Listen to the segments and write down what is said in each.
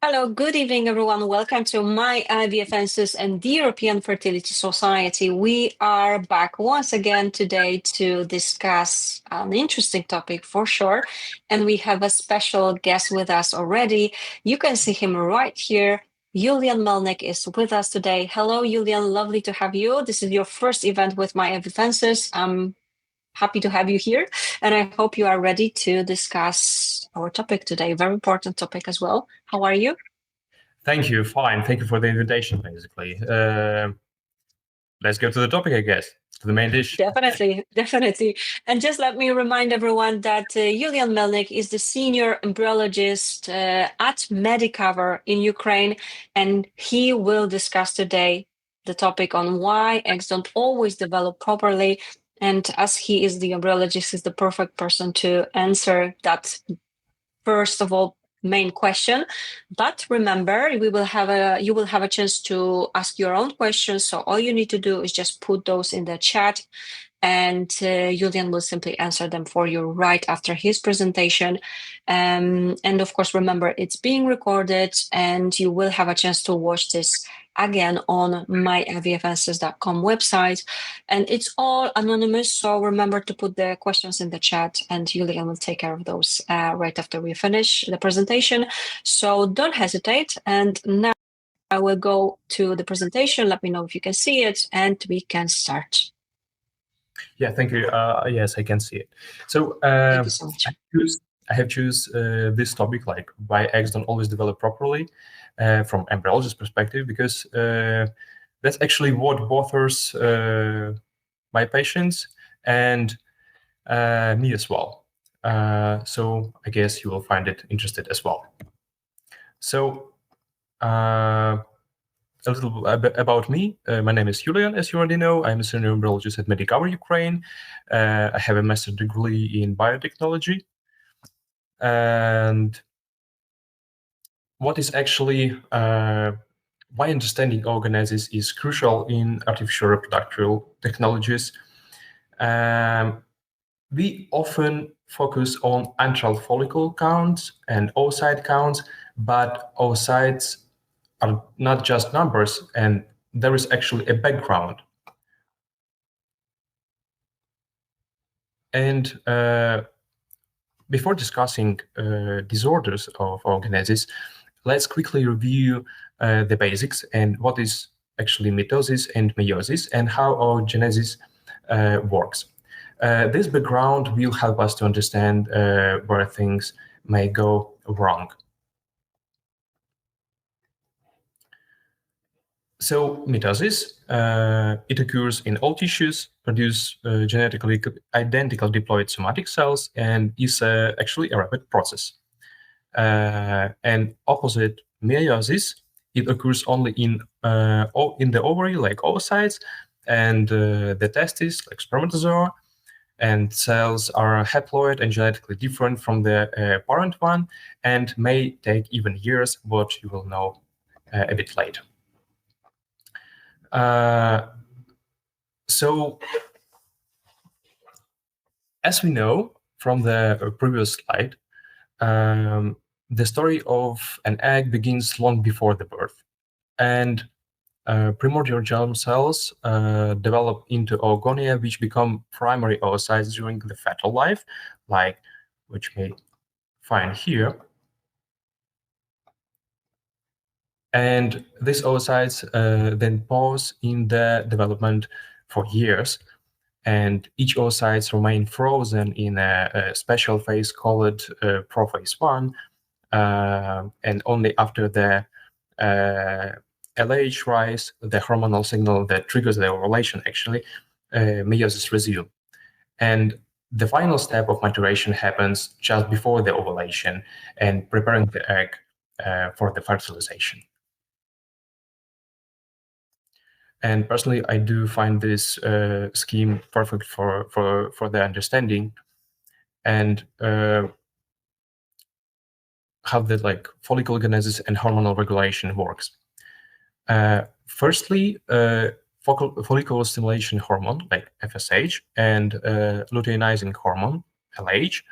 Hello, good evening, everyone. Welcome to my MVF&x and the European Fertility Society. We are back once again today to discuss an interesting topic for sure. And we have a special guest with us already. You can see him right here. Yulian Melnyk is with us today. Hello, Yulian. Lovely to have you. This is your first event with my MVF&x. I'm happy to have you here. And I hope you are ready to discuss our topic today. Very important topic as well. How are you? Thank you. Fine. Thank you for the invitation, basically. Let's go to the topic, I guess, to the main dish. Definitely. And just let me remind everyone that Yulian Melnyk is the senior embryologist at Medicover in Ukraine, and he will discuss today the topic on why eggs don't always develop properly. And as he is the embryologist, he's the perfect person to answer that, first of all, main question. But remember, you will have a chance to ask your own questions. So all you need to do is just put those in the chat, and Yulian will simply answer them for you right after his presentation. And of course, remember, it's being recorded, and you will have a chance to watch this again on myivfnss.com website. And it's all anonymous, so remember to put the questions in the chat, and Yulian will take care of those right after we finish the presentation. So don't hesitate. And now I will go to the presentation. Let me know if you can see it, and we can start. Yeah, thank you. Yes, I can see it. So Thank you so much. I have choose this topic, like why eggs don't always develop properly, from embryologist perspective, because that's actually what bothers my patients and me as well. So I guess you will find it interesting as well. So a little about me. My name is Yulian, as you already know. I'm a senior embryologist at Medicover Ukraine. I have a master's degree in biotechnology. And what is actually, why understanding organisms is crucial in artificial reproductive technologies. We often focus on antral follicle counts and oocyte counts, but oocytes are not just numbers, and there is actually a background. And before discussing disorders of organisms, let's quickly review the basics and what is actually mitosis and meiosis and how oogenesis works. This background will help us to understand where things may go wrong. So mitosis, it occurs in all tissues, produce genetically identical diploid somatic cells, and is actually a rapid process. And opposite meiosis, it occurs only in the ovary, like oocytes, and the testes, like spermatozoa, and cells are haploid and genetically different from the parent one, and may take even years, what you will know a bit later. So, as we know from the previous slide, the story of an egg begins long before the birth, and primordial germ cells develop into oogonia, which become primary oocytes during the fetal life, like which we find here. And these oocytes then pause in the development for years, and each oocytes remain frozen in a special phase called prophase 1, and only after the LH rise, the hormonal signal that triggers the ovulation, actually, meiosis resume. And the final step of maturation happens just before the ovulation and preparing the egg for the fertilization. And personally, I do find this scheme perfect for the understanding and how the follicle genesis and hormonal regulation works. Firstly, follicle stimulation hormone, like FSH, and luteinizing hormone, LH,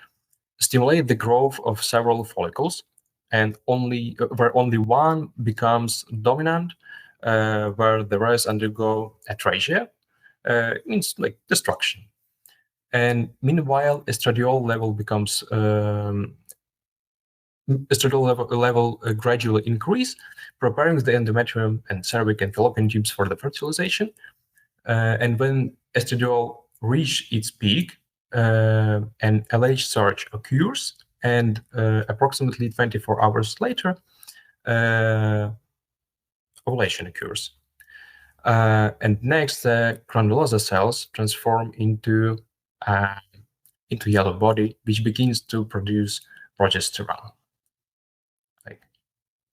stimulate the growth of several follicles, and where only one becomes dominant, where the rest undergo atresia, means like destruction. And meanwhile, estradiol level becomes gradually increase, preparing the endometrium and cervix and fallopian tubes for the fertilization. And when estradiol reach its peak, an LH surge occurs, and approximately 24 hours later, ovulation occurs. And next, the granulosa cells transform into yellow body, which begins to produce progesterone, like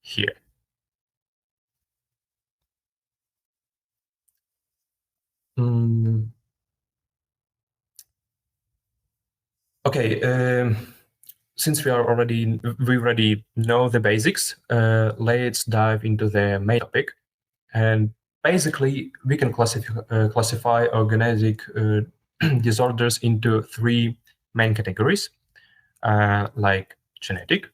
here. Okay. Since we already know the basics, let's dive into the main topic. And basically, we can classify organogenetic disorders into three main categories, like genetic,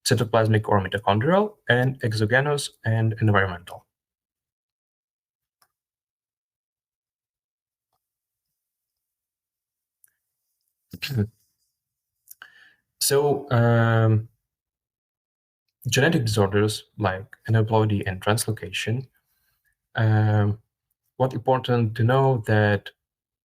cytoplasmic or mitochondrial, and exogenous and environmental. So, genetic disorders like aneuploidy and translocation, what's important to know that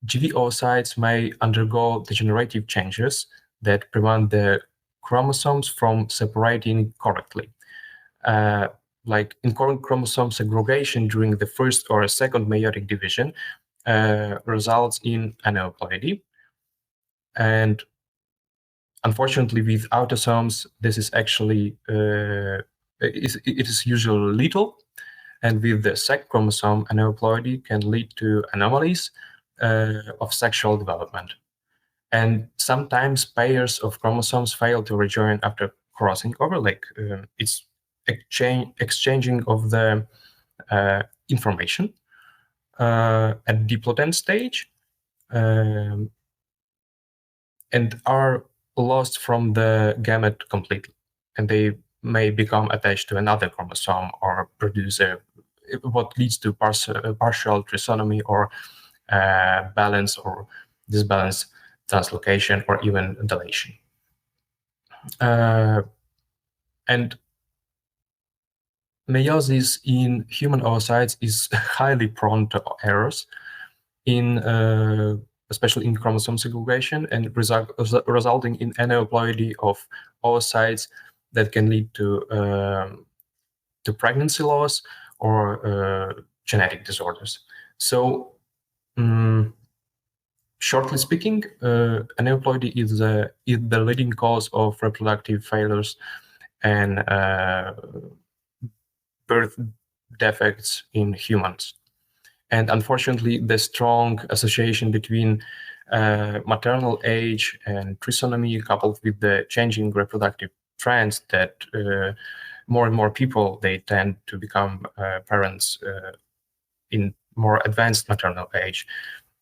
GV oocytes may undergo degenerative changes that prevent the chromosomes from separating correctly. Like incorrect chromosome segregation during the first or second meiotic division results in aneuploidy. And unfortunately, with autosomes, this is actually it is usually lethal. And with the sex chromosome, aneuploidy can lead to anomalies of sexual development. And sometimes pairs of chromosomes fail to rejoin after crossing over, like it's exchanging of the information at diplotent stage, and are lost from the gamete completely, and they may become attached to another chromosome or produce what leads to partial trisomy or balance or disbalance, translocation, or even deletion. And meiosis in human oocytes is highly prone to errors, especially in chromosome segregation, and resulting in aneuploidy of oocytes that can lead to pregnancy loss or genetic disorders. So, shortly speaking, aneuploidy is the leading cause of reproductive failures and birth defects in humans. And unfortunately, the strong association between maternal age and trisomy, coupled with the changing reproductive trends that more and more people, they tend to become parents in more advanced maternal age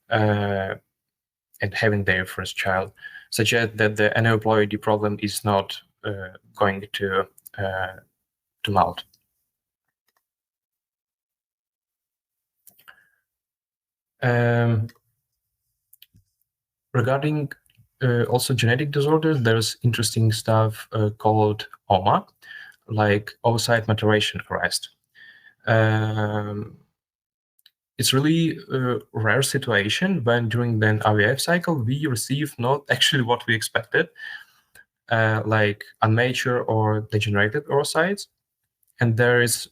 and having their first child, suggest that the aneuploidy problem is not going to melt. Regarding also genetic disorders, there's interesting stuff called OMA, like oocyte maturation arrest. It's really a rare situation when during the IVF cycle we receive not actually what we expected, like unmature or degenerated oocytes. And there is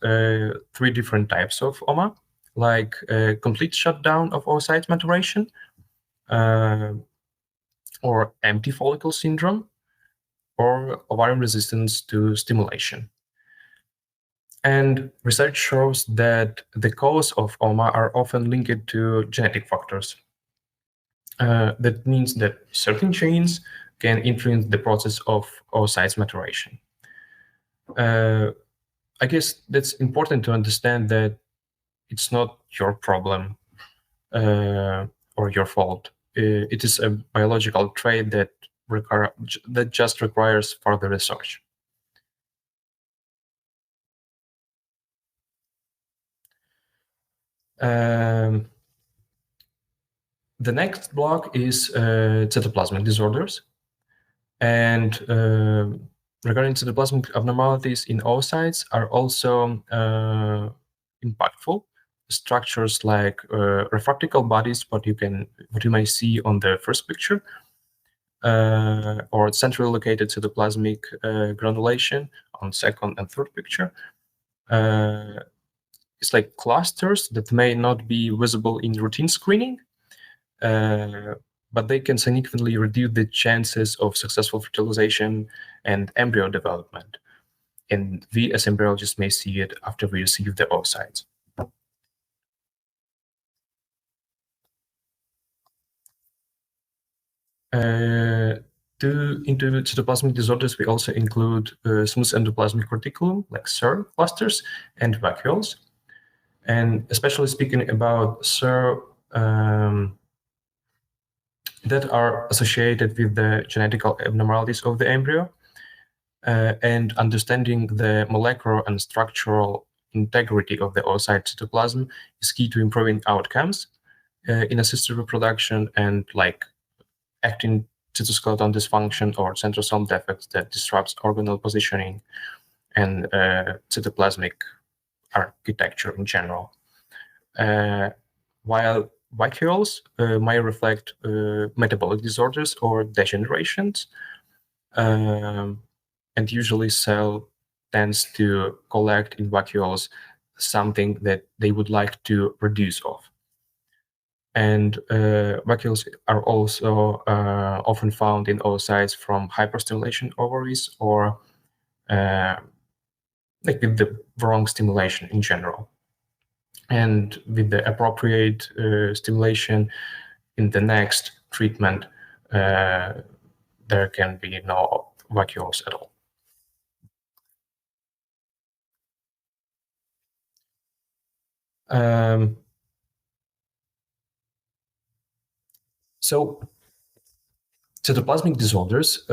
three different types of OMA, like complete shutdown of oocyte maturation, or empty follicle syndrome, or ovarian resistance to stimulation. And research shows that the cause of OMA are often linked to genetic factors. That means that certain genes can influence the process of oocyte maturation. I guess that's important to understand that it's not your problem or your fault. It is a biological trait that just requires further research. The next block is cytoplasmic disorders. And regarding cytoplasmic abnormalities in oocytes are also impactful. Structures like refractical bodies, what you may see on the first picture, or centrally located cytoplasmic granulation on second and third picture. It's like clusters that may not be visible in routine screening, but they can significantly reduce the chances of successful fertilization and embryo development. And we as embryologists may see it after we receive the oocytes. Into cytoplasmic disorders, we also include smooth endoplasmic reticulum, like SER clusters, and vacuoles. And especially speaking about SER, that are associated with the genetic abnormalities of the embryo, and understanding the molecular and structural integrity of the oocyte cytoplasm is key to improving outcomes in assisted reproduction and like actin cytoskeleton dysfunction or centrosome defects that disrupts organelle positioning and cytoplasmic architecture in general. While vacuoles might reflect metabolic disorders or degenerations, and usually cell tends to collect in vacuoles something that they would like to reduce of. And vacuoles are also often found in oocytes from hyperstimulation ovaries or like with the wrong stimulation in general. And with the appropriate stimulation in the next treatment, there can be no vacuoles at all. So cytoplasmic disorders,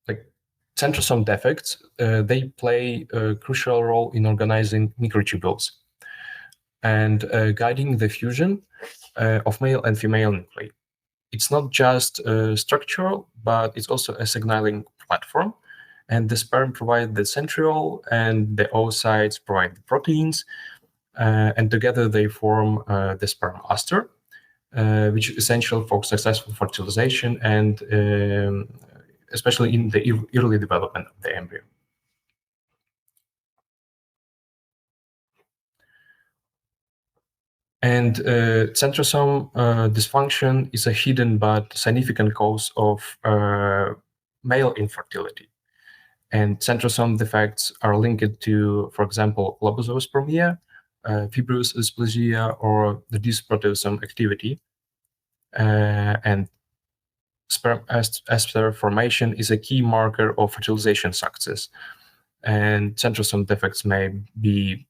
like centrosome defects, they play a crucial role in organizing microtubules and guiding the fusion of male and female nuclei. It's not just structural, but it's also a signaling platform. And the sperm provide the centriole, and the oocytes provide the proteins, and together they form the sperm aster, which is essential for successful fertilization and especially in the early development of the embryo. And centrosome dysfunction is a hidden but significant cause of male infertility. And centrosome defects are linked to, for example, lobozoospermia, fibrous dysplasia, or reduced proteasome activity. And sperm ester formation is a key marker of fertilization success. And centrosome defects may be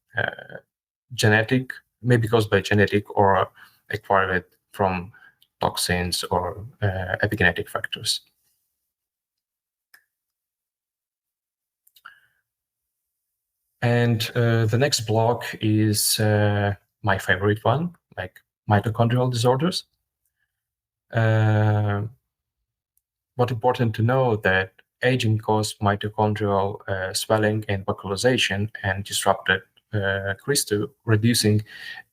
genetic, may be caused by genetic or acquired from toxins or epigenetic factors. And the next block is my favorite one, like mitochondrial disorders. What's important to know that aging causes mitochondrial swelling and vacuolization and disrupted crystal, reducing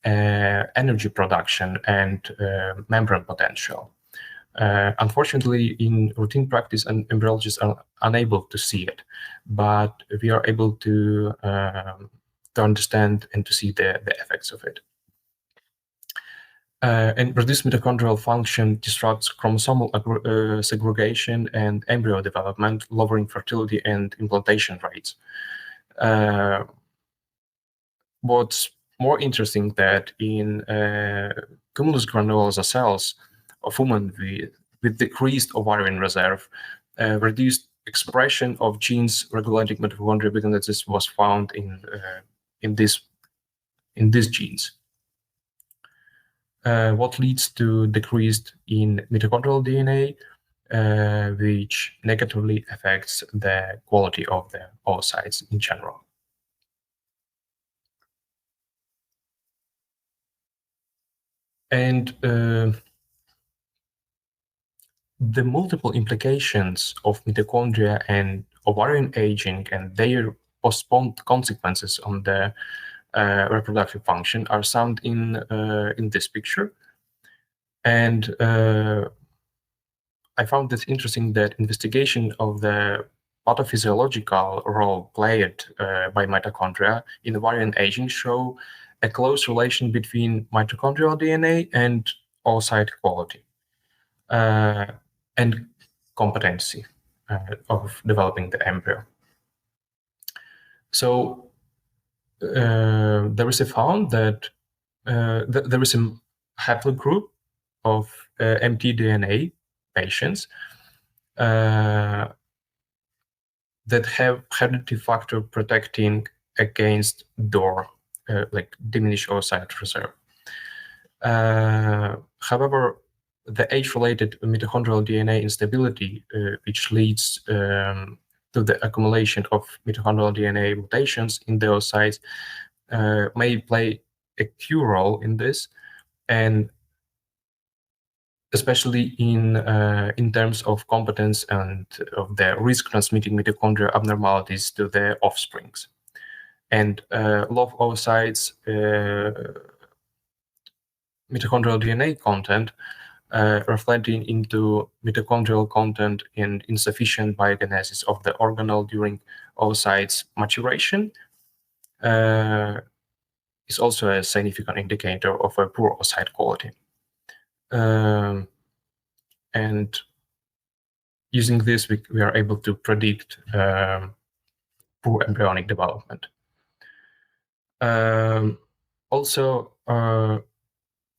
energy production and membrane potential. Unfortunately, in routine practice, embryologists are unable to see it, but we are able to understand and to see the effects of it. And reduced mitochondrial function disrupts chromosomal segregation and embryo development, lowering fertility and implantation rates. What's more interesting that in cumulus granulosa cells of women with decreased ovarian reserve, reduced expression of genes regulating mitochondrial biogenesis was found in these genes. What leads to decreased in mitochondrial DNA, which negatively affects the quality of the oocytes in general. And the multiple implications of mitochondria and ovarian aging and their postponed consequences on the reproductive function are found in this picture. And I found it interesting that investigation of the pathophysiological role played by mitochondria in ovarian aging show a close relation between mitochondrial DNA and oocyte quality and competency of developing the embryo. So there is a found that there is a haplogroup of mtDNA patients that have hereditary factor protecting against DOR, like diminished oocyte reserve. However, the age-related mitochondrial DNA instability, which leads to the accumulation of mitochondrial DNA mutations in the oocytes, may play a key role in this, and especially in terms of competence and of the risk-transmitting mitochondrial abnormalities to the offsprings. And low oocytes mitochondrial DNA content reflecting into mitochondrial content and insufficient biogenesis of the organelle during oocytes maturation is also a significant indicator of a poor oocyte quality. And using this, we are able to predict poor embryonic development. Also,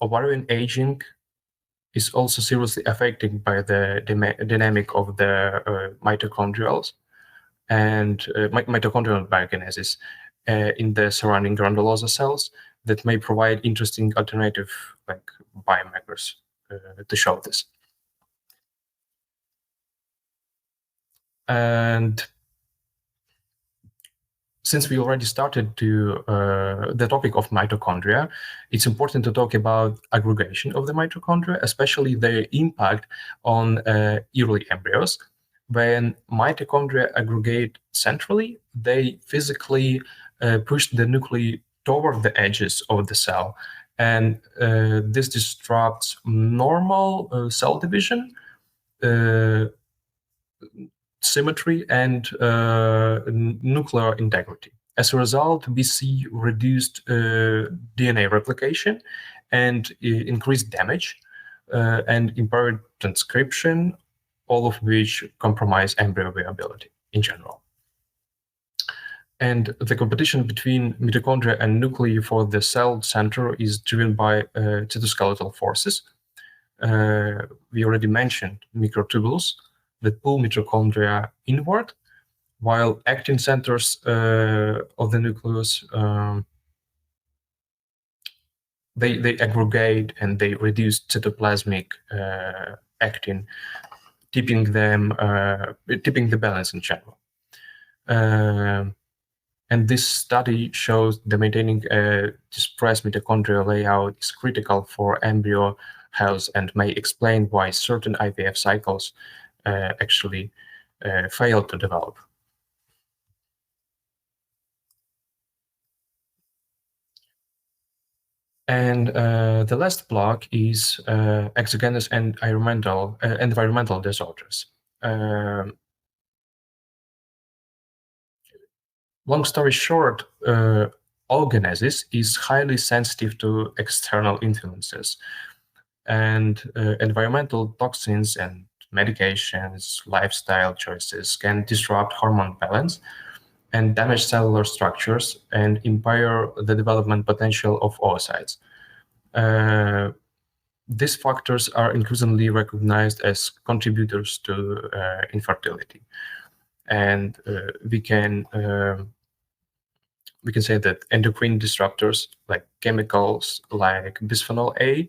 ovarian aging is also seriously affected by the dynamic of the mitochondrials and mitochondrial biogenesis in the surrounding granulosa cells that may provide interesting alternative like biomarkers to show this. And since we already started to the topic of mitochondria, it's important to talk about aggregation of the mitochondria, especially their impact on early embryos. When mitochondria aggregate centrally, they physically push the nuclei toward the edges of the cell, and this disrupts normal cell division, symmetry, and nuclear integrity. As a result, we see reduced DNA replication and increased damage and impaired transcription, all of which compromise embryo viability in general. And the competition between mitochondria and nuclei for the cell center is driven by cytoskeletal forces. We already mentioned microtubules that pull mitochondria inward, while actin centers of the nucleus they aggregate and they reduce cytoplasmic actin, tipping the balance in general. And this study shows that maintaining a dispersed mitochondrial layout is critical for embryo health and may explain why certain IVF cycles actually fail to develop. And the last block is exogenous and environmental disorders. Long story short, organesis is highly sensitive to external influences, and environmental toxins and medications, lifestyle choices can disrupt hormone balance and damage cellular structures and impair the development potential of oocytes. These factors are increasingly recognized as contributors to infertility. And we can say that endocrine disruptors like chemicals like bisphenol A,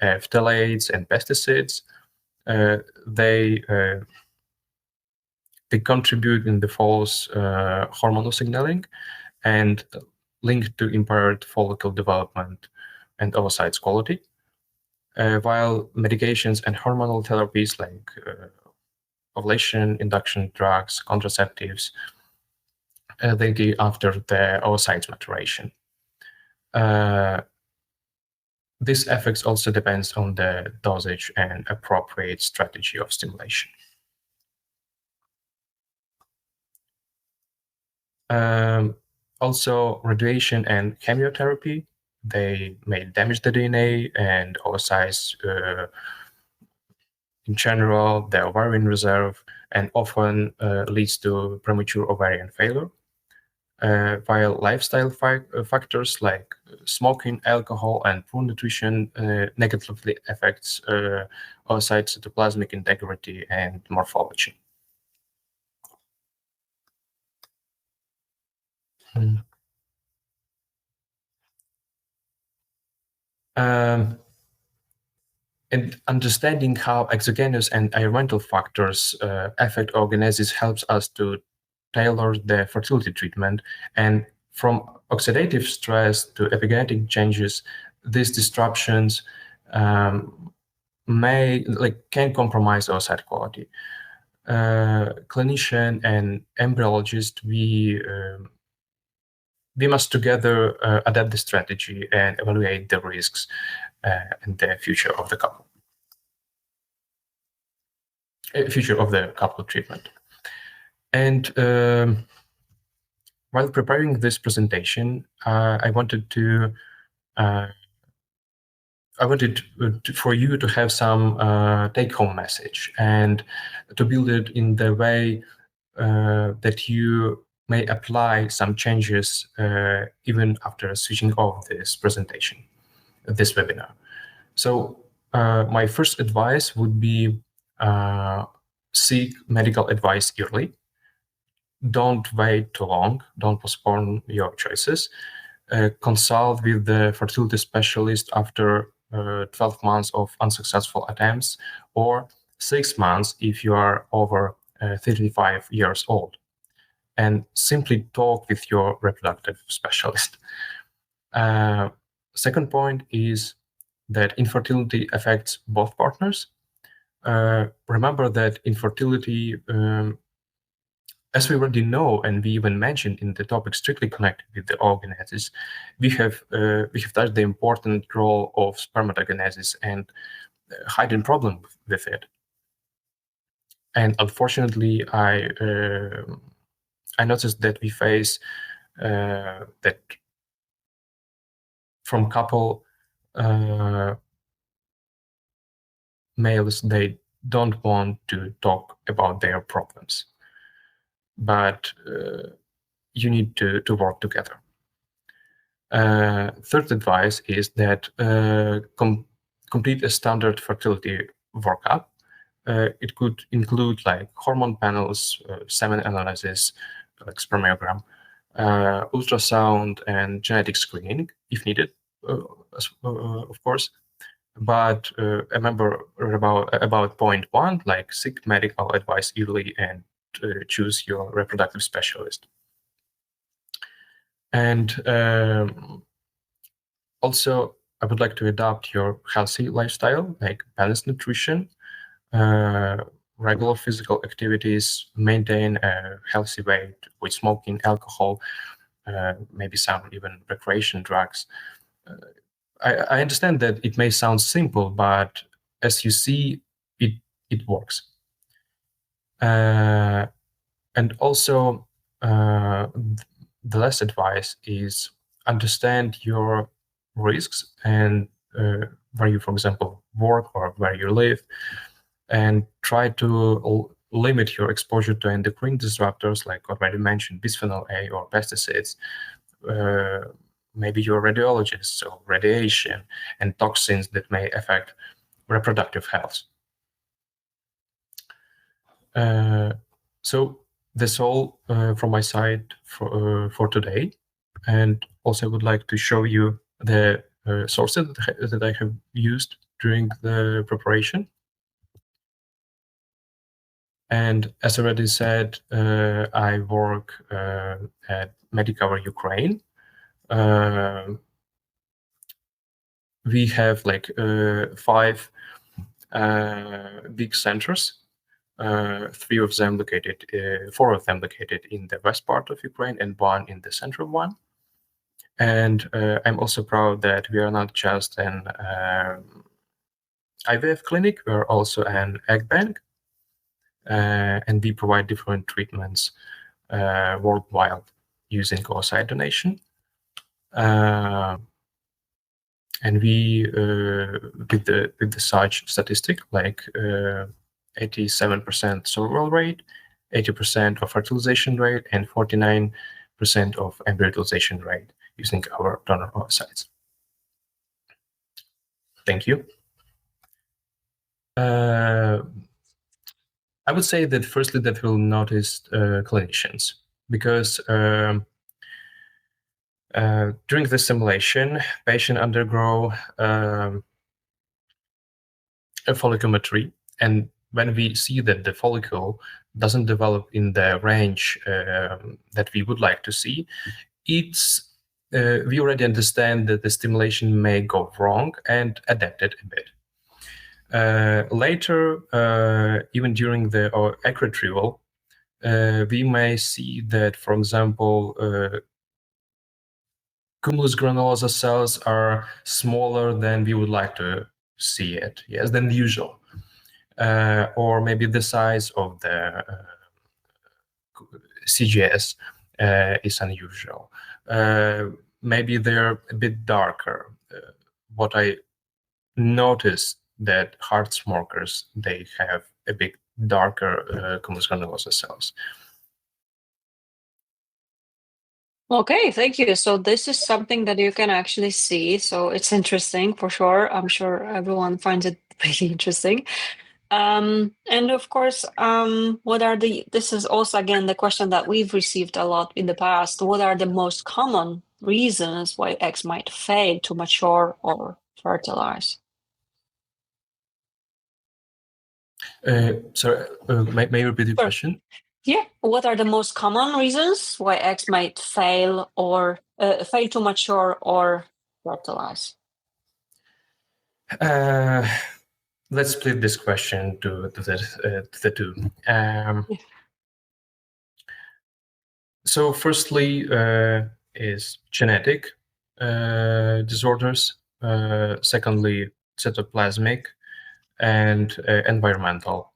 phthalates, and pesticides, they contribute in the false hormonal signaling and link to impaired follicle development and oocytes quality. while medications and hormonal therapies like ovulation induction drugs, contraceptives, they give after the oocyte maturation. This effect also depends on the dosage and appropriate strategy of stimulation. Also, radiation and chemotherapy, they may damage the DNA and oocytes in general, the ovarian reserve, and often leads to premature ovarian failure. While lifestyle factors like smoking, alcohol, and poor nutrition negatively affects oocyte cytoplasmic integrity and morphology. And understanding how exogenous and environmental factors affect organisms helps us to tailor the fertility treatment. And from oxidative stress to epigenetic changes, these disruptions can compromise oocyte quality. Clinician and embryologist, we must together adapt the strategy and evaluate the risks and the future of the couple. Future of the couple treatment. And while preparing this presentation, I wanted for you to have some take-home message and to build it in the way that you may apply some changes even after switching off this presentation, this webinar. So my first advice would be seek medical advice early. Don't wait too long. Don't postpone your choices. Consult with the fertility specialist after 12 months of unsuccessful attempts, or 6 months if you are over 35 years old. And simply talk with your reproductive specialist. Second point is that infertility affects both partners. Remember that infertility, as we already know, and we even mentioned in the topic strictly connected with the oogenesis, we have touched the important role of spermatogenesis and hidden problem with it. And unfortunately, I noticed that we face that from couple males, they don't want to talk about their problems, but you need to work together. Third advice is that complete a standard fertility workup. It could include like hormone panels, semen analysis, like spermiogram, ultrasound, and genetic screening if needed, of course. But remember about point one, like seek medical advice early and choose your reproductive specialist. And also, I would like to adopt your healthy lifestyle, like balanced nutrition, regular physical activities, maintain a healthy weight with smoking, alcohol, maybe some even recreation drugs. I understand that it may sound simple, but as you see, it works. And also, the last advice is understand your risks and where you, for example, work or where you live, and try to limit your exposure to endocrine disruptors like already mentioned, bisphenol A or pesticides. Maybe you're a radiologist, so radiation and toxins that may affect reproductive health. So that's all from my side for today. And also I would like to show you the sources that I have used during the preparation. And as already said, I work at Medicover Ukraine. we have like 5 big centers. 4 of them located in the west part of Ukraine and 1 in the central one. And I'm also proud that we are not just an IVF clinic, we are also an egg bank, and we provide different treatments worldwide using oocyte donation. And we, with the such statistic, like 87% survival rate, 80% of fertilization rate, and 49% of embryologization rate using our donor oocytes. Thank you. I would say that firstly that we'll notice clinicians, because during the simulation, patient undergo a folliculometry, and when we see that the follicle doesn't develop in the range that we would like to see, we already understand that the stimulation may go wrong and adapt it a bit. Later, even during the egg retrieval, we may see that, for example, cumulus granulosa cells are smaller than we would like to see it, yes, than usual. Or maybe the size of the CGS is unusual. Maybe they're a bit darker. What I noticed that heart smokers, they have a bit darker cumulus granulosa cells. Okay, thank you. So this is something that you can actually see. So it's interesting for sure. I'm sure everyone finds it pretty interesting. And of course, this is also, again, the question that we've received a lot in the past. What are the most common reasons why eggs might fail to mature or fertilize? Sorry, may you repeat the question? Yeah. What are the most common reasons why eggs might fail to mature or fertilize? Let's split this question to the two. So firstly is genetic disorders. Secondly, cytoplasmic, and environmental.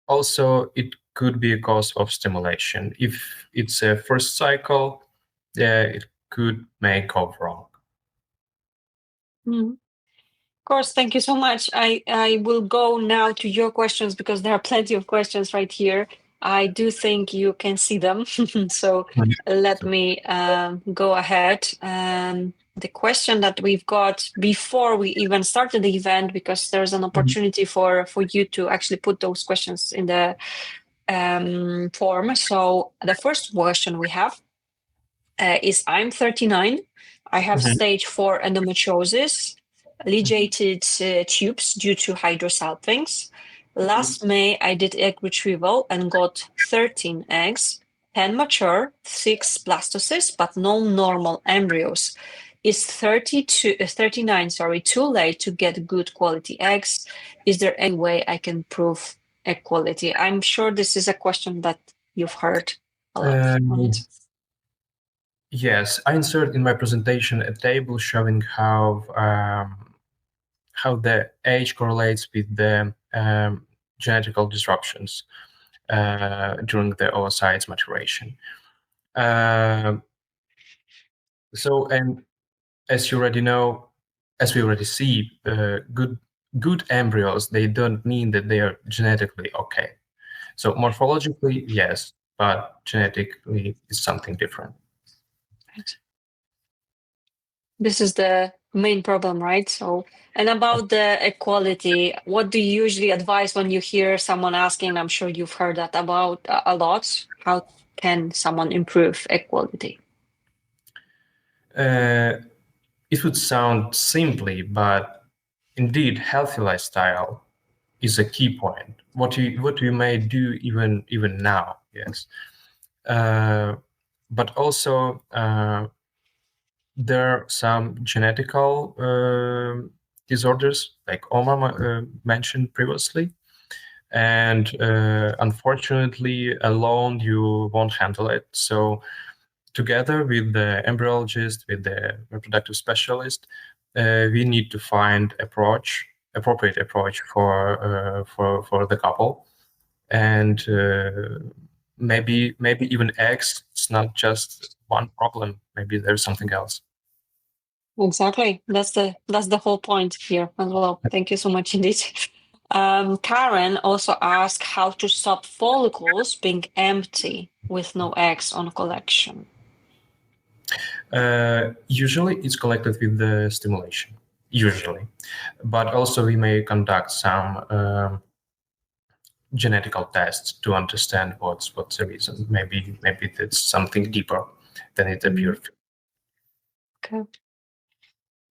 Also, it could be a cause of stimulation. If it's a first cycle, it could may go wrong. Of course, thank you so much. I will go now to your questions because there are plenty of questions right here. I do think you can see them. So let me go ahead. The question that we've got before we even started the event, because there's an opportunity for you to actually put those questions in the form. So the first question we have is, I'm 39. I have stage 4 endometriosis, ligated tubes due to hydrosalpinx. Last May, I did egg retrieval and got 13 eggs, 10 mature, 6 blastocysts, but no normal embryos. Is 39 too late to get good quality eggs? Is there any way I can prove egg quality? I'm sure this is a question that you've heard a lot. Yes, I insert in my presentation a table showing how the age correlates with the genetical disruptions during the oocytes maturation. So, and as you already know, as we already see, good embryos, they don't mean that they are genetically okay. So morphologically, yes, but genetically is something different. Right. This is the main problem, right? So, and about the equality, what do you usually advise when you hear someone asking? I'm sure you've heard that about a lot. How can someone improve equality? It would sound simply, but indeed, healthy lifestyle is a key point. What you may do even now, yes. But also there are some genetical disorders, like Oma mentioned previously. And unfortunately, alone, you won't handle it. So together with the embryologist, with the reproductive specialist, we need to find appropriate approach for the couple. And maybe even eggs, it's not just one problem. Maybe there's something else. Exactly. That's the whole point here as well. Thank you so much indeed. Karen also asked how to stop follicles being empty with no eggs on collection. Usually it's collected with the stimulation, usually. But also we may conduct some genetical tests to understand what's the reason. Maybe it's something deeper than it appears. Okay.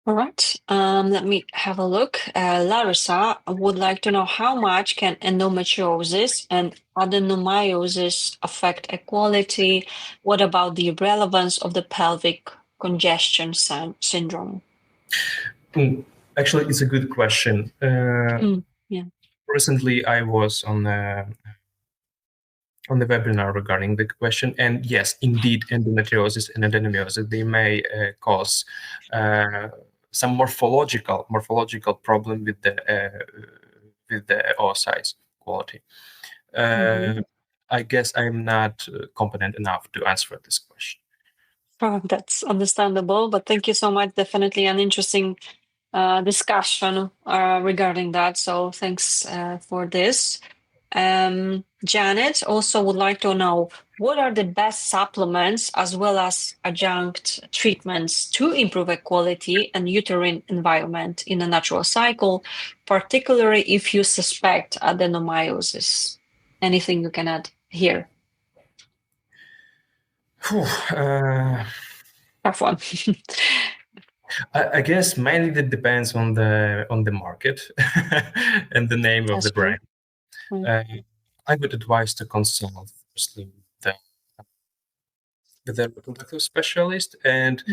All right. Let me have a look. Larissa would like to know how much can endometriosis and adenomyosis affect equality? What about the relevance of the pelvic congestion syndrome? Actually, it's a good question. Yeah. Recently, I was on the webinar regarding the question, and yes, indeed, endometriosis and adenomyosis, they may cause some morphological problem with the oocytes quality. I guess I'm not competent enough to answer this question. Oh, that's understandable, but thank you so much. Definitely an interesting discussion regarding that. So thanks for this. Janet also would like to know what are the best supplements as well as adjunct treatments to improve equality and uterine environment in a natural cycle, particularly if you suspect adenomyosis. Anything you can add here? Tough one. I guess mainly that depends on the market and the name of the brand. I would advise to consult firstly with the reproductive specialist, and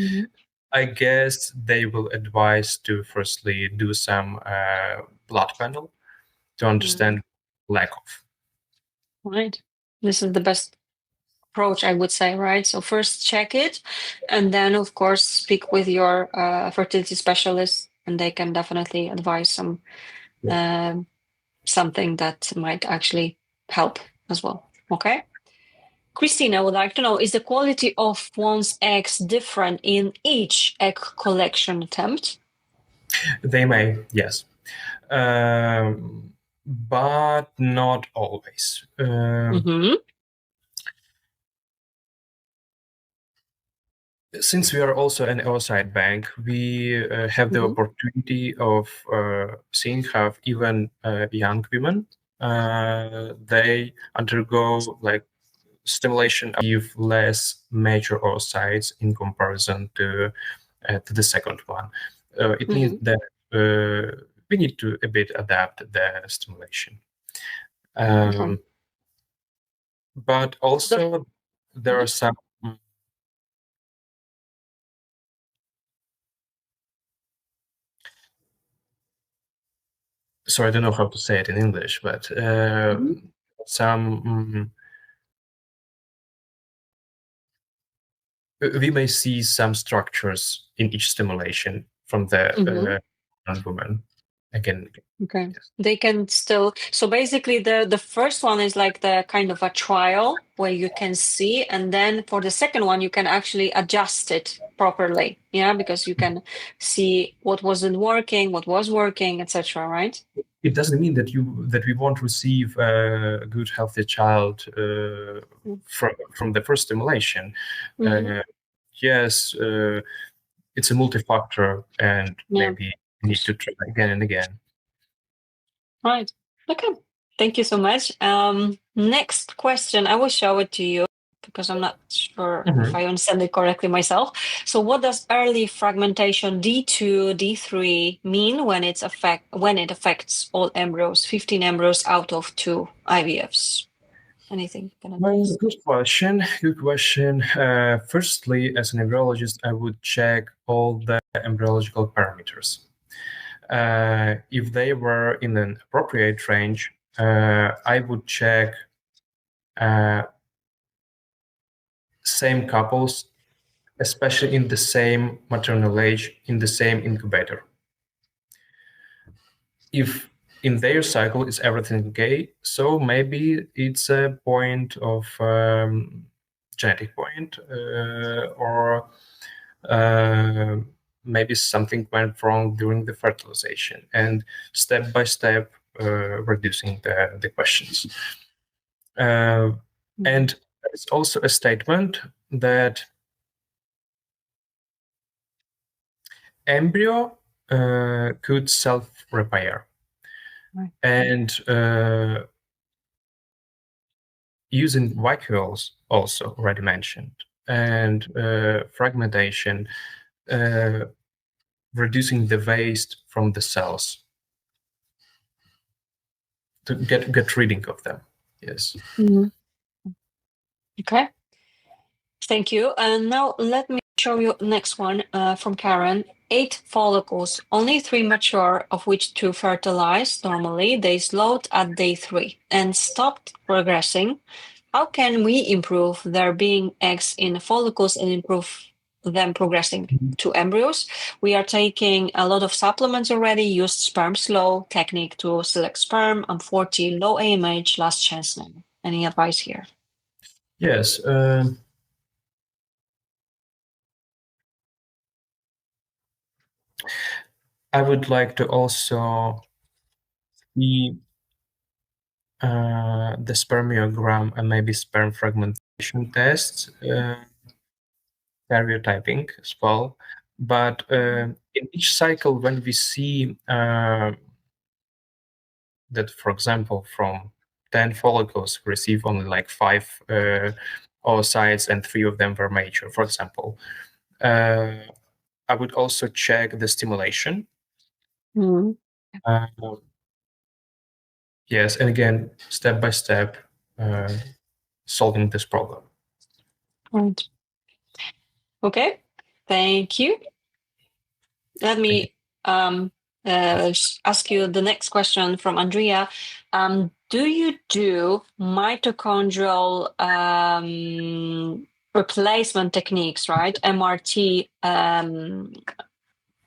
I guess they will advise to firstly do some blood panel to understand lack of. Right. This is the best approach, I would say, right? So first check it, and then of course speak with your fertility specialist, and they can definitely advise something that might actually help as well. Okay. Christina would like to know, is the quality of one's eggs different in each egg collection attempt? They may, yes. But not always. Since we are also an oocyte bank, we have the opportunity of seeing how even young women they undergo like stimulation of less major oocytes in comparison to the second one. It means that we need to a bit adapt the stimulation. But also there are some I don't know how to say it in English, but we may see some structures in each stimulation from the woman again. Okay. Yes. They can still, so basically the first one is like the kind of a trial where you can see, and then for the second one you can actually adjust it properly, because you can see what wasn't working, what was working, etc. Right? It doesn't mean that we won't receive a good healthy child from the first stimulation. Yes, it's a multi-factor, and maybe we need to try again and again. Right. Okay. Thank you so much. Next question. I will show it to you because I'm not sure if I understand it correctly myself. So what does early fragmentation D2, D3 mean when it affects all embryos, 15 embryos out of 2 IVFs? anything? Good question. Good question. Firstly, as an embryologist, I would check all the embryological parameters. If they were in an appropriate range, I would check same couples, especially in the same maternal age, in the same incubator. If in their cycle is everything okay, so maybe it's a point of genetic point, or maybe something went wrong during the fertilization, and step by step reducing the questions. And there's also a statement that embryo could self-repair. Right. And using vacuoles, also already mentioned, and fragmentation, reducing the waste from the cells to get rid of them. Yes. Okay. Thank you. And now let me show you next one from Karen. 8 follicles, only 3 mature, of which 2 fertilized normally. They slowed at day 3 and stopped progressing. How can we improve there being eggs in follicles and improve them progressing to embryos? We are taking a lot of supplements already, used sperm slow technique to select sperm. I'm 40, low AMH, last chance now. Any advice here? Yes. I would like to also see the spermiogram and maybe sperm fragmentation tests, karyotyping as well. But in each cycle, when we see that, for example, from 10 follicles, we receive only like 5 oocytes and 3 of them were mature, for example, I would also check the stimulation. Yes, and again, step by step, solving this problem. Right. Okay, thank you. Let me ask you the next question from Andrea. Do you do mitochondrial replacement techniques, right? MRT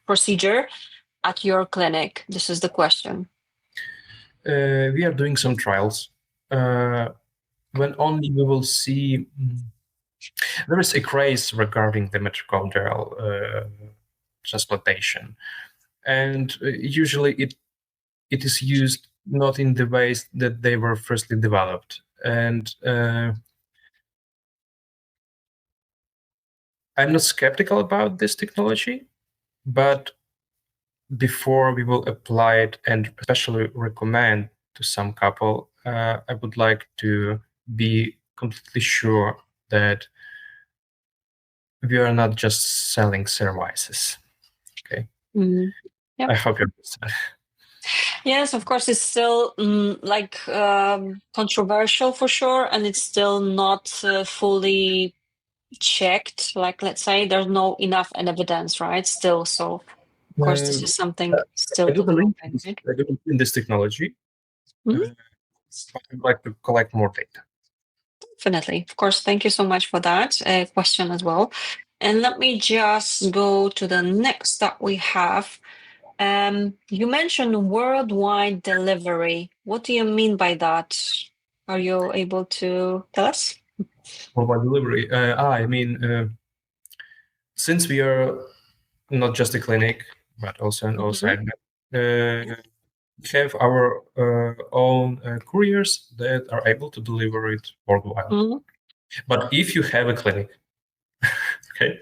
procedure at your clinic? This is the question. We are doing some trials. When only we will see, there is a craze regarding the mitochondrial transplantation, and usually it is used not in the ways that they were firstly developed. And I'm not skeptical about this technology, but before we will apply it and especially recommend to some couple, I would like to be completely sure that we are not just selling services. Okay. Yep. I hope you understand. Yes, of course, it's still controversial for sure, and it's still not fully checked. Like, let's say there's no enough evidence, right? Still, so of course, this is something still I do believe developing, right? I do believe in this technology. But I'd like to collect more data. Definitely. Of course. Thank you so much for that question as well. And let me just go to the next that we have. You mentioned worldwide delivery. What do you mean by that? Are you able to tell us? Worldwide delivery. I mean, since we are not just a clinic, but also an OSID, we have our own couriers that are able to deliver it worldwide. But if you have a clinic, okay.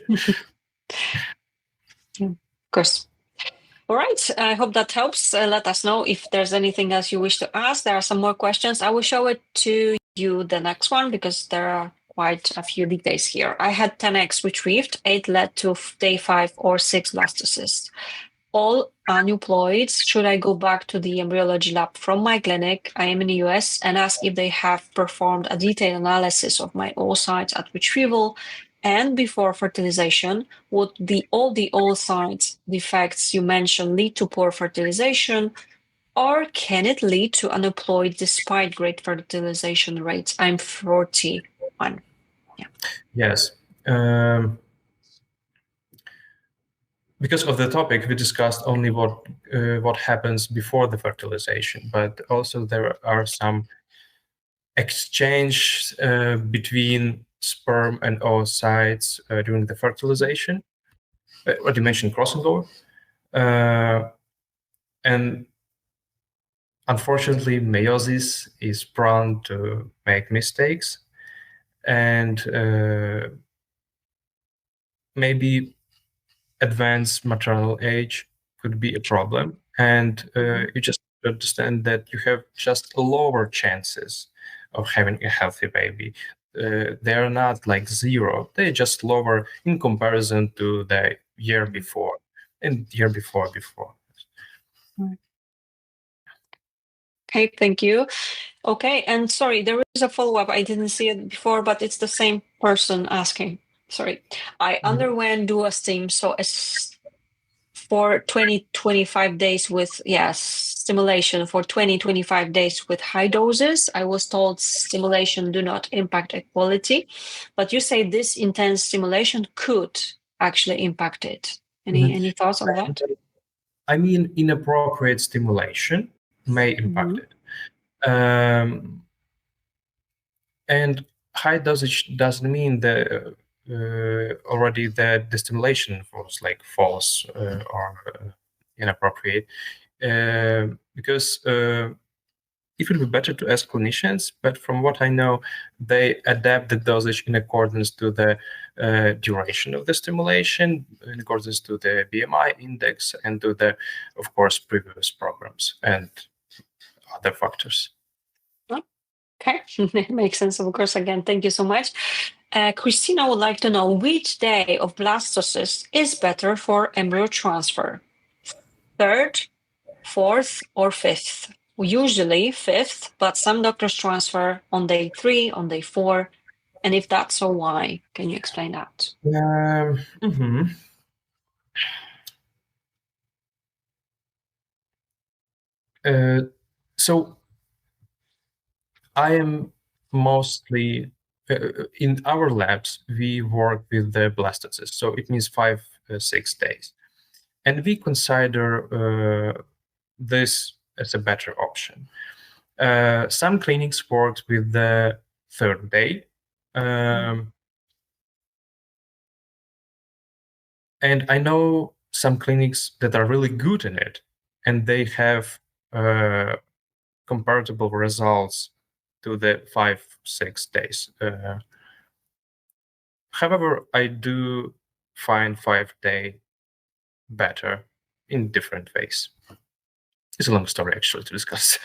Of course. All right. I hope that helps. Let us know if there's anything else you wish to ask. There are some more questions. I will show it to you, the next one, because there are quite a few details here. I had 10 eggs retrieved. 8 led to day 5 or 6 blastocysts. all aneuploids, should I go back to the embryology lab from my clinic, I am in the US, and ask if they have performed a detailed analysis of my oocytes at retrieval and before fertilization? Would all the oocyte defects you mentioned lead to poor fertilization, or can it lead to aneuploid despite great fertilization rates? I'm 41. Yeah. Yes. Because of the topic, we discussed only what happens before the fertilization, but also there are some exchange between sperm and oocytes during the fertilization. What you mentioned, crossing over, and unfortunately, meiosis is prone to make mistakes, and maybe advanced maternal age could be a problem. And you just understand that you have just lower chances of having a healthy baby. They're not like zero, they're just lower in comparison to the year before and year before. Okay, thank you. Okay, and sorry, there is a follow-up. I didn't see it before, but it's the same person asking. Sorry. I underwent dual-stim, so for 20-25 days with, stimulation for 20-25 days with high doses. I was told stimulation do not impact equality, but you say this intense stimulation could actually impact it. Any thoughts on that? I mean, inappropriate stimulation may impact it. And high dosage doesn't mean that already that the stimulation was like false or inappropriate, because it would be better to ask clinicians, but from what I know, they adapt the dosage in accordance to the duration of the stimulation, in accordance to the BMI index, and to the, of course, previous programs and other factors. Okay, it makes sense, of course. Again, thank you so much. Christina would like to know which day of blastocyst is better for embryo transfer, 3rd, 4th, or 5th? Usually 5th, but some doctors transfer on day 3, on day 4. And if that's so, why? Can you explain that? So I am mostly in our labs, we work with the blastocyst, so it means 5-6 days, and we consider this as a better option. Some clinics work with the 3rd day, and I know some clinics that are really good in it, and they have comparable results to the 5-6 days. However, I do find 5-day better in different ways. It's a long story actually to discuss.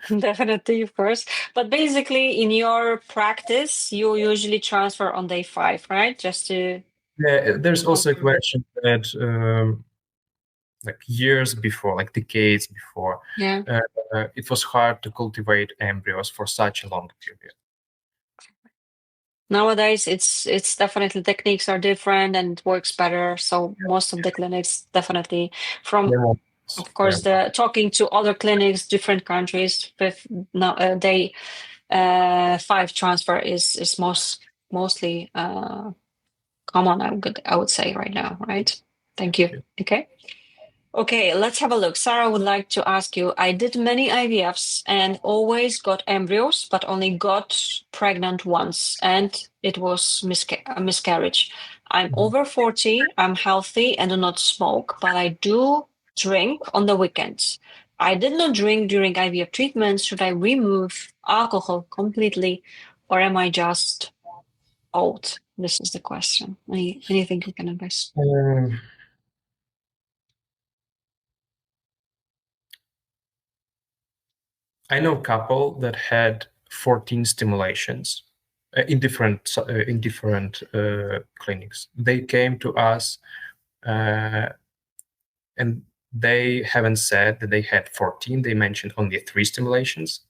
Definitely, of course. But basically, in your practice, you usually transfer on day 5, right? Just to... Yeah, there's also a question that like years before, like decades before, it was hard to cultivate embryos for such a long period. Nowadays, it's definitely techniques are different and it works better. So most of the clinics definitely of course, the talking to other clinics, different countries, with now day 5 transfer is mostly common. I would say right now, right? Thank you. Okay, let's have a look. Sarah would like to ask you, I did many IVFs and always got embryos, but only got pregnant once, and it was a miscarriage. I'm over 40, I'm healthy and do not smoke, but I do drink on the weekends. I did not drink during IVF treatments. Should I remove alcohol completely, or am I just old? This is the question. Anything you can advise? I know a couple that had 14 stimulations in different clinics. They came to us, and and they haven't said that they had 14. They mentioned only 3 stimulations,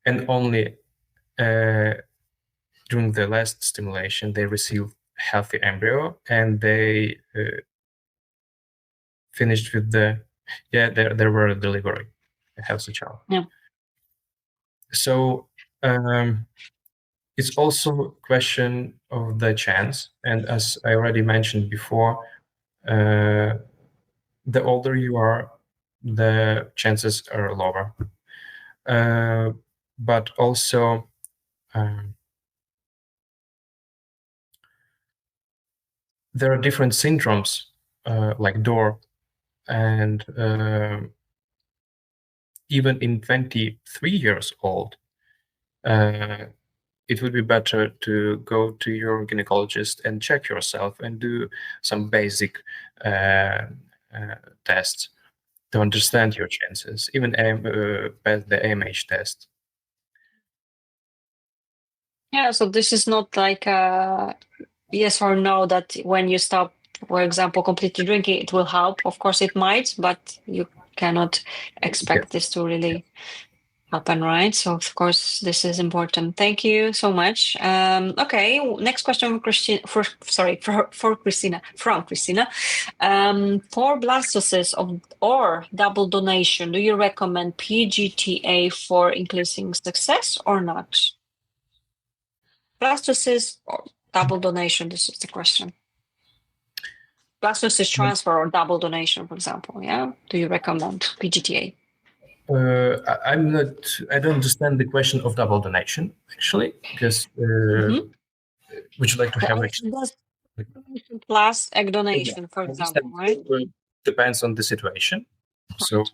and only during the last stimulation they received healthy embryo, and they finished with there were a delivery, a healthy child. Yeah. So it's also a question of the chance, and as I already mentioned before, the older you are, the chances are lower. But also, there are different syndromes like DOR, and even in 23 years old, it would be better to go to your gynecologist and check yourself and do some basic tests to understand your chances, even pass the AMH test. Yeah, so this is not like a yes or no that when you stop, for example, completely drinking, it will help. Of course, it might, but you cannot expect this to really happen, right? So, of course, this is important. Thank you so much. Okay, next question for Christina. For Christina, from Christina. For blastocysts or double donation, do you recommend PGTA for increasing success or not? Blastocysts or double donation, this is the question. Blastocyst transfer or double donation, for example, yeah? Do you recommend PGTA? I don't understand the question of double donation, actually, because would you like to have plus egg donation, for example, right? Depends on the situation. So,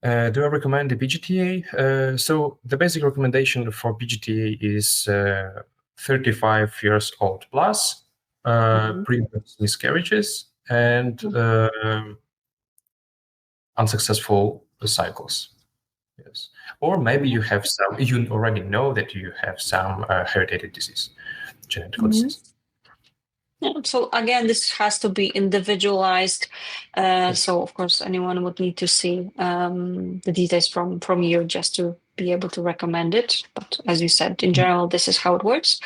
do I recommend the PGTA? So the basic recommendation for PGTA is 35 years old plus, previous miscarriages, and unsuccessful cycles. Yes, or maybe you have some. You already know that you have some hereditary disease, genetic disease. Yeah, so again, this has to be individualized. So of course, anyone would need to see the details from you just to be able to recommend it. But as you said, in general, this is how it works.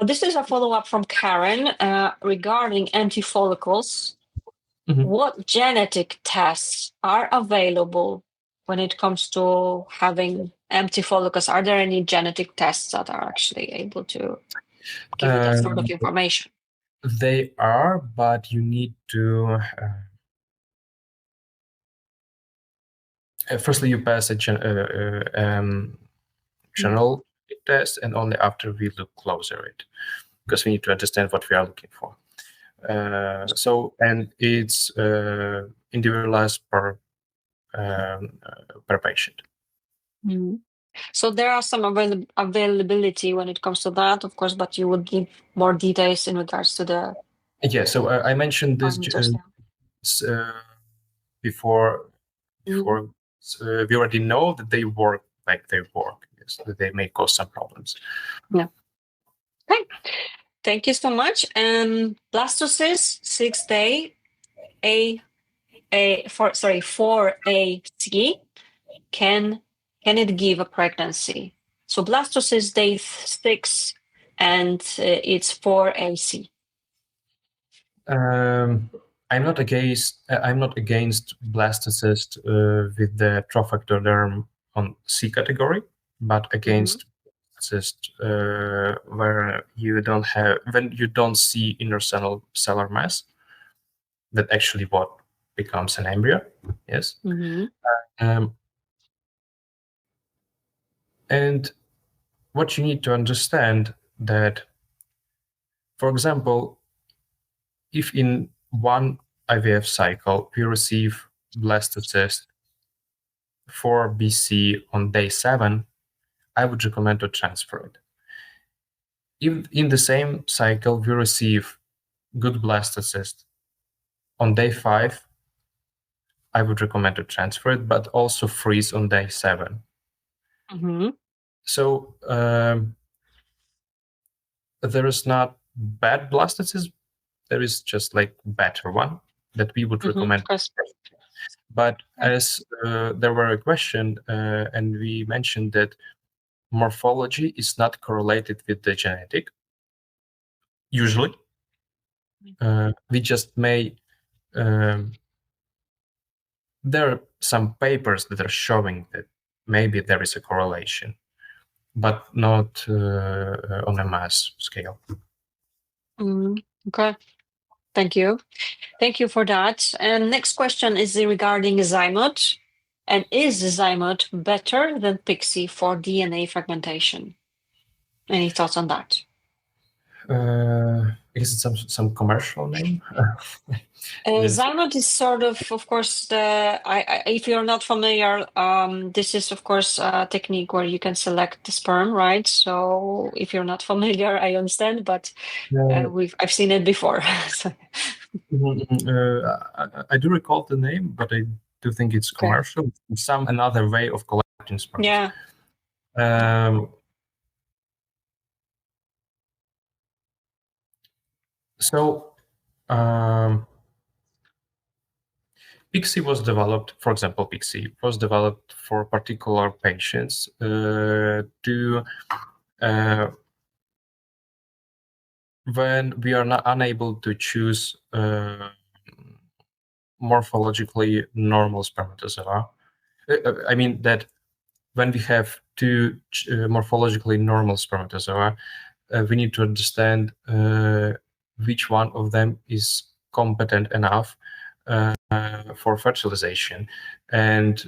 This is a follow-up from Karen regarding anti-follicles. What genetic tests are available when it comes to having empty follicles? Are there any genetic tests that are actually able to give you that sort of information? They are, but you need to firstly you pass a general test, and only after we look closer at it, because we need to understand what we are looking for. So, and it's individualized per patient. So there are some availability when it comes to that, of course, but you would give more details in regards to the. Yeah, so I mentioned this before. We already know that they work like they work. Yes, that they may cause some problems. Yeah. Okay. Thank you so much. Blastocyst 6-day 4AC can it give a pregnancy? So blastocyst day 6 and it's 4AC. I'm not against blastocyst with the trophectoderm on C category, but against cyst where you don't see inner cellular mass. That actually what becomes an embryo. Yes. And what you need to understand that, for example, if in one IVF cycle we receive blastocyst 4 BC on day 7, I would recommend to transfer it. If in the same cycle we receive good blastocyst on day 5, I would recommend to transfer it, but also freeze on day 7. So there is not bad blastocyst there is just like better one that we would recommend. Of course. But as there were a question, and we mentioned that morphology is not correlated with the genetic. Usually, we just may. There are some papers that are showing that maybe there is a correlation, but not on a mass scale. Okay. Thank you. Thank you for that. And next question is regarding Zymote. And is Zymote better than Pixie for DNA fragmentation? Any thoughts on that? Is it some commercial name? Zymote is sort of course, if you're not familiar, this is, of course, a technique where you can select the sperm, right? So if you're not familiar, I understand, but I've seen it before. I do recall the name, but I do think it's commercial. Okay. Another way of collecting sperm. Yeah. So Pixie was developed, for example, Pixie was developed for particular patients when we are not unable to choose morphologically normal spermatozoa. I mean that when we have two morphologically normal spermatozoa, we need to understand which one of them is competent enough for fertilization. And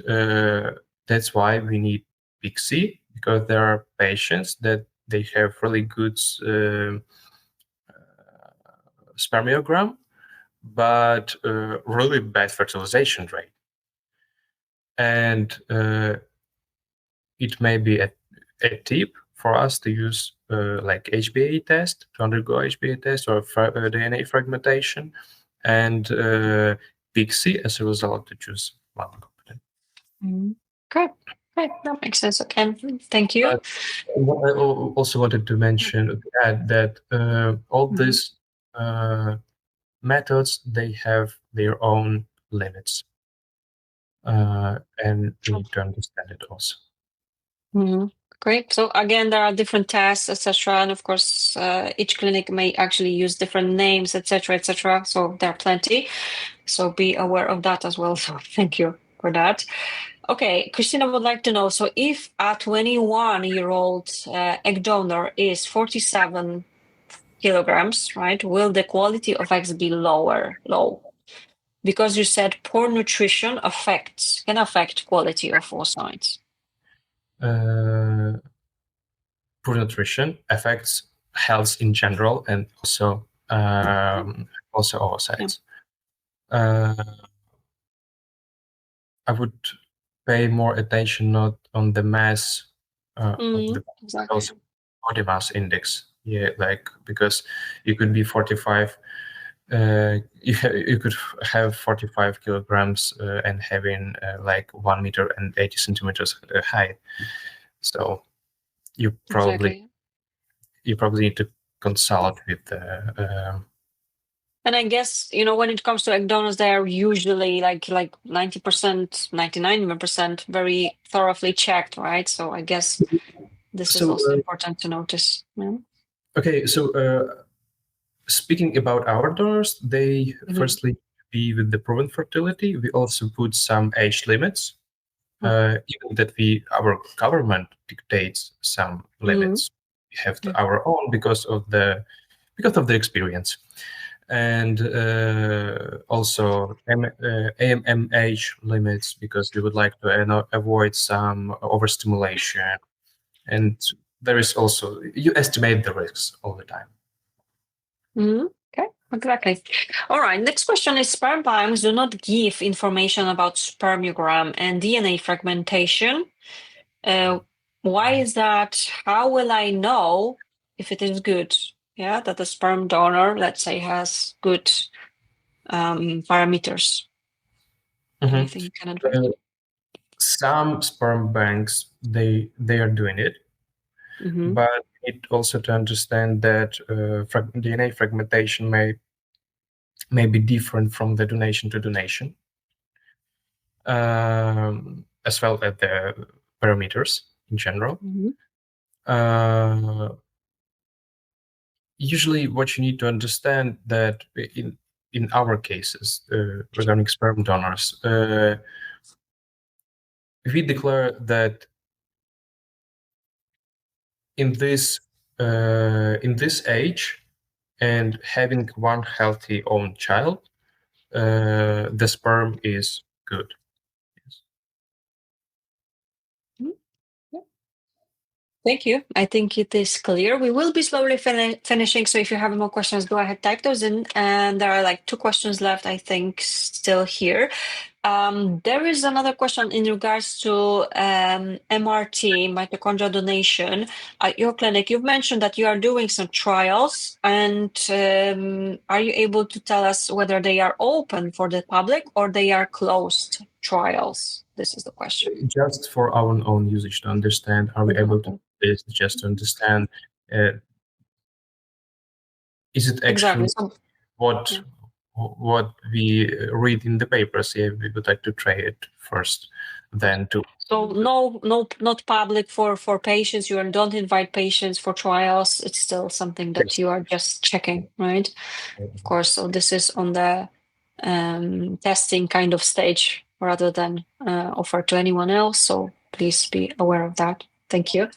that's why we need Pixie, because there are patients that they have really good spermiogram, but really bad fertilization rate. And it may be a tip for us to use like HbA test, to undergo HbA test or DNA fragmentation, and Pixie as a result to choose one competent. Good. That makes sense. Okay, thank you. What I also wanted to mention that all these methods, they have their own limits, and we need to understand it also. Great. So again, there are different tests, etc., and of course, each clinic may actually use different names, etc., etc. So there are plenty. So be aware of that as well. So thank you for that. Okay, Christina would like to know, so if a 21-year-old egg donor is 47 kilograms, right, will the quality of eggs be low? Because you said poor nutrition can affect quality of oocytes. Poor nutrition affects health in general, and also oocytes. I would pay more attention not on the mass of the also body mass index. Yeah, like because you could be 45. You could have 45 kilograms and having like 1 meter and 80 centimeters height. So you probably need to consult with the. And I guess, when it comes to egg donors, they are usually like 90%, 99% very thoroughly checked, right? So I guess this is also important to notice. Yeah. Okay, so speaking about our donors, they firstly be with the proven fertility. We also put some age limits, even that our government dictates some limits. We have our own because of the experience. And also AMM age limits, because we would like to avoid some overstimulation. And there is also, you estimate the risks all the time. Okay, exactly. All right, next question is, sperm banks do not give information about spermiogram and DNA fragmentation. Why is that? How will I know if it is good? Yeah, that the sperm donor, let's say, has good parameters. Anything you can advise? Some sperm banks, they are doing it, but we need also to understand that DNA fragmentation may may be different from the donation to donation, as well as the parameters in general. Usually what you need to understand that in our cases regarding sperm donors, we declare that in this age and having one healthy own child, the sperm is good. Thank you. I think it is clear. We will be slowly finishing. So if you have more questions, go ahead, type those in. And there are like 2 questions left, I think, still here. There is another question in regards to MRT, mitochondrial donation. At your clinic, you've mentioned that you are doing some trials. And are you able to tell us whether they are open for the public or they are closed trials? This is the question. Just for our own usage to understand, are we able to do this just to understand, is it actually what we read in the papers? Yeah, we would like to try it first, then to. So not public for patients. You don't invite patients for trials. It's still something that you are just checking, right? Of course. So this is on the testing kind of stage rather than offer to anyone else. So please be aware of that. Thank you.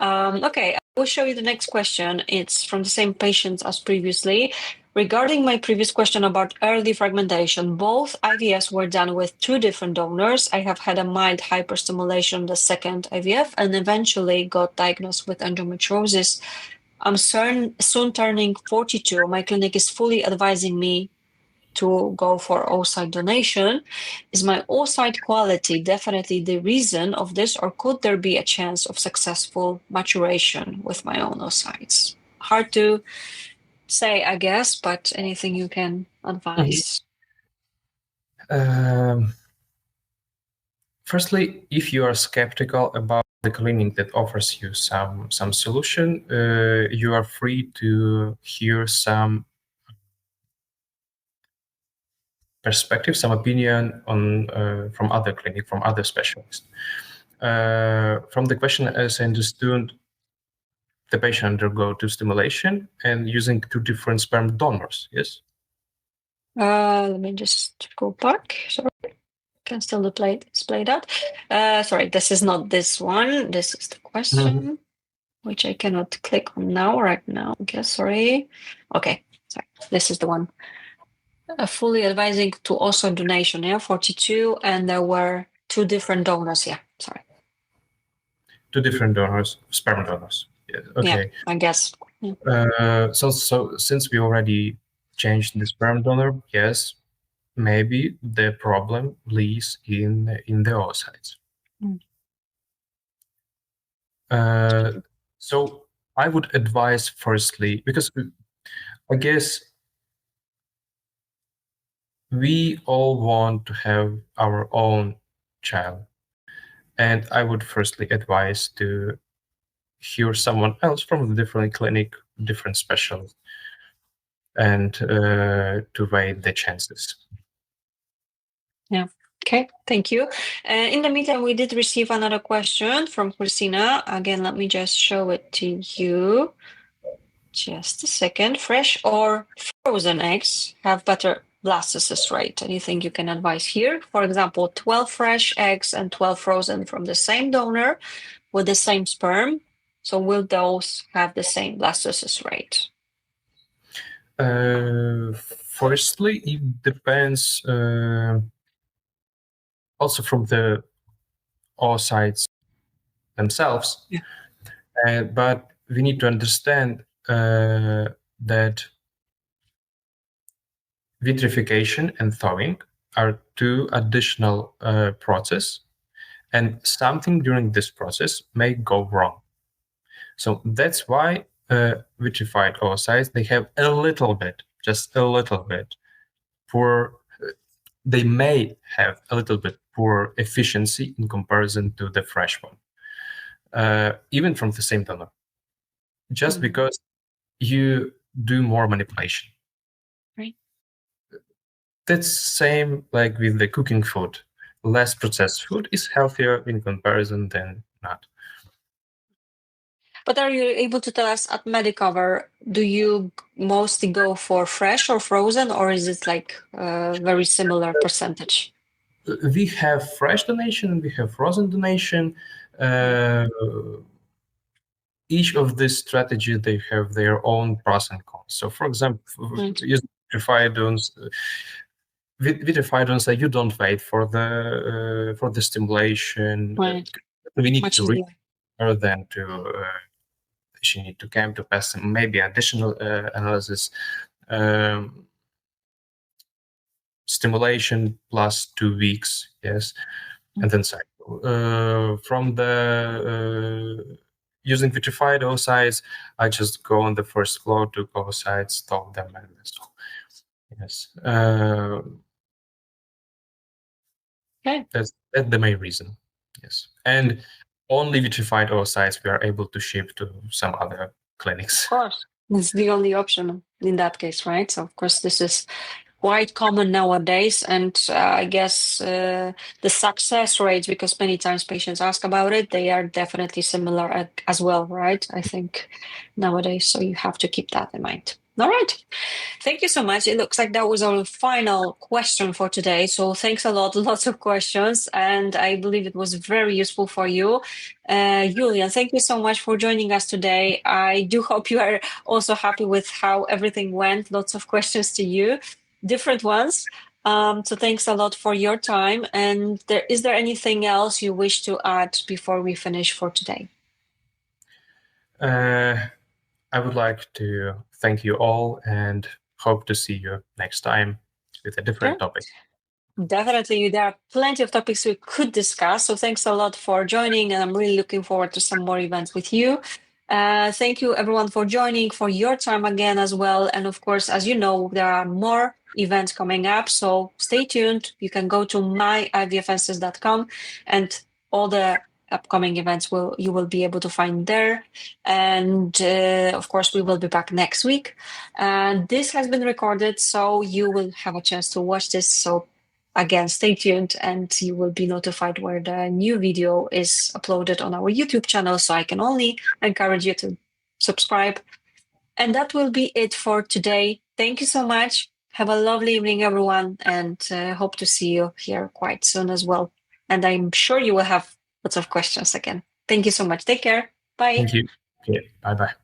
Okay, I will show you the next question. It's from the same patient as previously. Regarding my previous question about early fragmentation, both IVFs were done with 2 different donors. I have had a mild hyperstimulation the second IVF and eventually got diagnosed with endometriosis. I'm soon turning 42. My clinic is fully advising me to go for oocyte donation. Is my oocyte quality definitely the reason of this, or could there be a chance of successful maturation with my own oocytes? Hard to say, I guess, but anything you can advise? Firstly, if you are skeptical about the clinic that offers you some solution, you are free to hear some perspective, some opinion on from other clinic, from other specialists. From the question, as I understood, the patient undergo 2 stimulation and using 2 different sperm donors. Yes. Let me just go back. Sorry, can still display that. Sorry, this is not this one. This is the question, which I cannot click on right now. Okay, sorry. Okay, sorry. This is the one. Fully advising to also donation, 42, and there were 2 different donors. Yeah, sorry. 2 different donors, sperm donors. Yeah, okay. Yeah, I guess. So since we already changed the sperm donor, yes, maybe the problem lies in the oocytes. So I would advise firstly, because I guess we all want to have our own child, and I would firstly advise to hear someone else from a different clinic, different specialist, and to weigh the chances. Yeah. Okay, thank you. In the meantime, we did receive another question from Christina. Again, let me just show it to you. Just a second. Fresh or frozen eggs have better blastocyst rate. Anything you can advise here? For example, 12 fresh eggs and 12 frozen from the same donor with the same sperm. So will those have the same blastocyst rate? Firstly, it depends also from the oocytes themselves. Yeah. But we need to understand that vitrification and thawing are 2 additional processes, and something during this process may go wrong. So that's why vitrified oocytes, they have a little bit, just a little bit, they may have a little bit poor efficiency in comparison to the fresh one, even from the same donor, just because you do more manipulation. Right. That's same like with the cooking food. Less processed food is healthier in comparison than not. But are you able to tell us at Medicover, do you mostly go for fresh or frozen, or is it like a very similar percentage? We have fresh donation, we have frozen donation. Each of these strategies, they have their own pros and cons. So, for example, using vitrifiedons, you don't wait for the stimulation. Right. We need Much to easier. rather than to she need to come to pass maybe additional analysis. Stimulation plus 2 weeks, yes, and then cycle. From the using vitrified oocytes, I just go on the first flow to oocytes, stop them, and so yes. Okay. That's the main reason. Yes, and only vitrified oocytes we are able to ship to some other clinics. Of course, it's the only option in that case, right? So of course, this is quite common nowadays, and I guess the success rates, because many times patients ask about it, they are definitely similar as well, right? I think nowadays, so you have to keep that in mind. All right. Thank you so much. It looks like that was our final question for today. So thanks a lot, lots of questions, and I believe it was very useful for you. Yulian, thank you so much for joining us today. I do hope you are also happy with how everything went. Lots of questions to you, different ones. So thanks a lot for your time. And is there anything else you wish to add before we finish for today? I would like to thank you all and hope to see you next time with a different topic. Definitely, there are plenty of topics we could discuss. So thanks a lot for joining, and I'm really looking forward to some more events with you. Thank you everyone for joining, for your time again as well. And of course, as you know, there are more events coming up. So stay tuned. You can go to myivfnss.com and all the upcoming events you will be able to find there. And of course, we will be back next week. And this has been recorded, so you will have a chance to watch this. So again, stay tuned and you will be notified where the new video is uploaded on our YouTube channel. So I can only encourage you to subscribe. And that will be it for today. Thank you so much. Have a lovely evening, everyone, and hope to see you here quite soon as well. And I'm sure you will have lots of questions again. Thank you so much. Take care. Bye. Thank you. Okay, bye-bye.